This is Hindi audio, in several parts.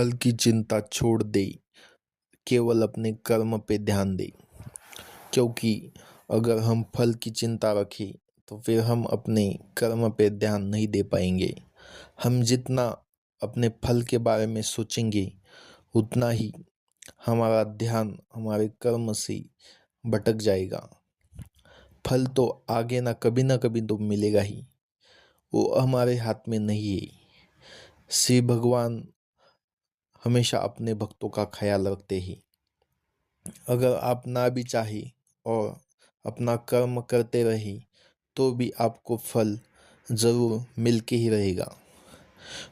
फल की चिंता छोड़ दे, केवल अपने कर्म पे ध्यान दे। क्योंकि अगर हम फल की चिंता रखें तो फिर हम अपने कर्म पे ध्यान नहीं दे पाएंगे। हम जितना अपने फल के बारे में सोचेंगे उतना ही हमारा ध्यान हमारे कर्म से भटक जाएगा। फल तो आगे ना कभी तो मिलेगा ही, वो हमारे हाथ में नहीं है। श्री भगवान हमेशा अपने भक्तों का ख्याल रखते हैं। अगर आप ना भी चाहे और अपना कर्म करते रहे तो भी आपको फल ज़रूर मिल के ही रहेगा।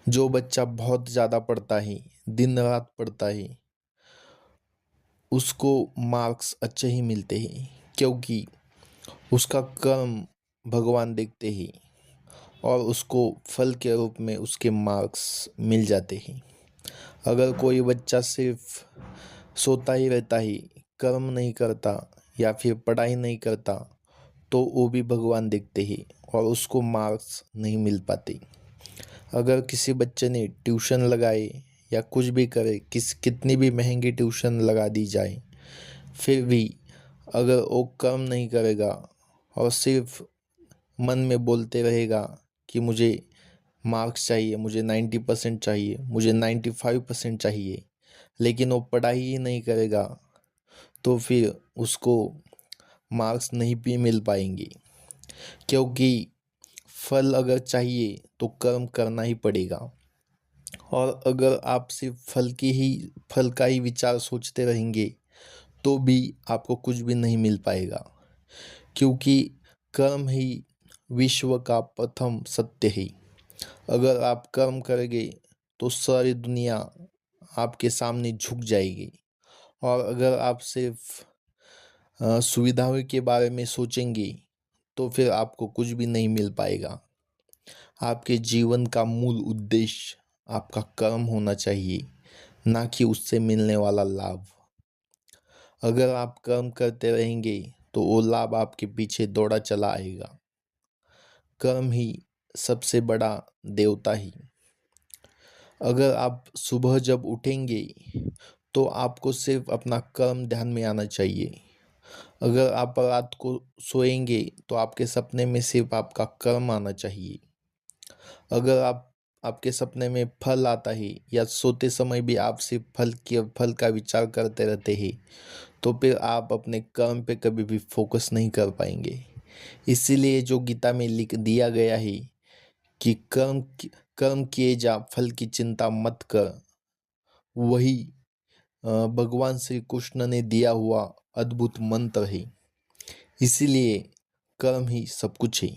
जो बच्चा बहुत ज़्यादा पढ़ता है, दिन रात पढ़ता है, उसको मार्क्स अच्छे ही मिलते हैं, क्योंकि उसका कर्म भगवान देखते हैं और उसको फल के रूप में उसके मार्क्स मिल जाते हैं। अगर कोई बच्चा सिर्फ सोता ही रहता है, कर्म नहीं करता या फिर पढ़ाई नहीं करता, तो वो भी भगवान देखते हैं और उसको मार्क्स नहीं मिल पाते। अगर किसी बच्चे ने ट्यूशन लगाए या कुछ भी करे, कितनी भी महंगी ट्यूशन लगा दी जाए, फिर भी अगर वो कर्म नहीं करेगा और सिर्फ मन में बोलते रहेगा कि मुझे मार्क्स चाहिए, मुझे 90% चाहिए, मुझे 95% चाहिए, लेकिन वो पढ़ाई ही नहीं करेगा, तो फिर उसको मार्क्स नहीं भी मिल पाएंगे। क्योंकि फल अगर चाहिए तो कर्म करना ही पड़ेगा। और अगर आप सिर्फ फल का ही विचार सोचते रहेंगे तो भी आपको कुछ भी नहीं मिल पाएगा। क्योंकि कर्म ही विश्व का प्रथम सत्य है। अगर आप कर्म करेंगे तो सारी दुनिया आपके सामने झुक जाएगी। और अगर आप सिर्फ सुविधाओं के बारे में सोचेंगे तो फिर आपको कुछ भी नहीं मिल पाएगा। आपके जीवन का मूल उद्देश्य आपका कर्म होना चाहिए, ना कि उससे मिलने वाला लाभ। अगर आप कर्म करते रहेंगे तो वो लाभ आपके पीछे दौड़ा चला आएगा। कर्म ही सबसे बड़ा देवता ही। अगर आप सुबह जब उठेंगे तो आपको सिर्फ अपना कर्म ध्यान में आना चाहिए। अगर आप रात को सोएंगे तो आपके सपने में सिर्फ आपका कर्म आना चाहिए। अगर आपके सपने में फल आता है या सोते समय भी आप सिर्फ फल का विचार करते रहते हैं, तो फिर आप अपने कर्म पे कभी भी फोकस नहीं कर पाएंगे। इसीलिए जो गीता में लिख दिया गया है कि कर्म किए जा, फल की चिंता मत कर, वही भगवान श्री कृष्ण ने दिया हुआ अद्भुत मंत्र है। इसीलिए कर्म ही सब कुछ है।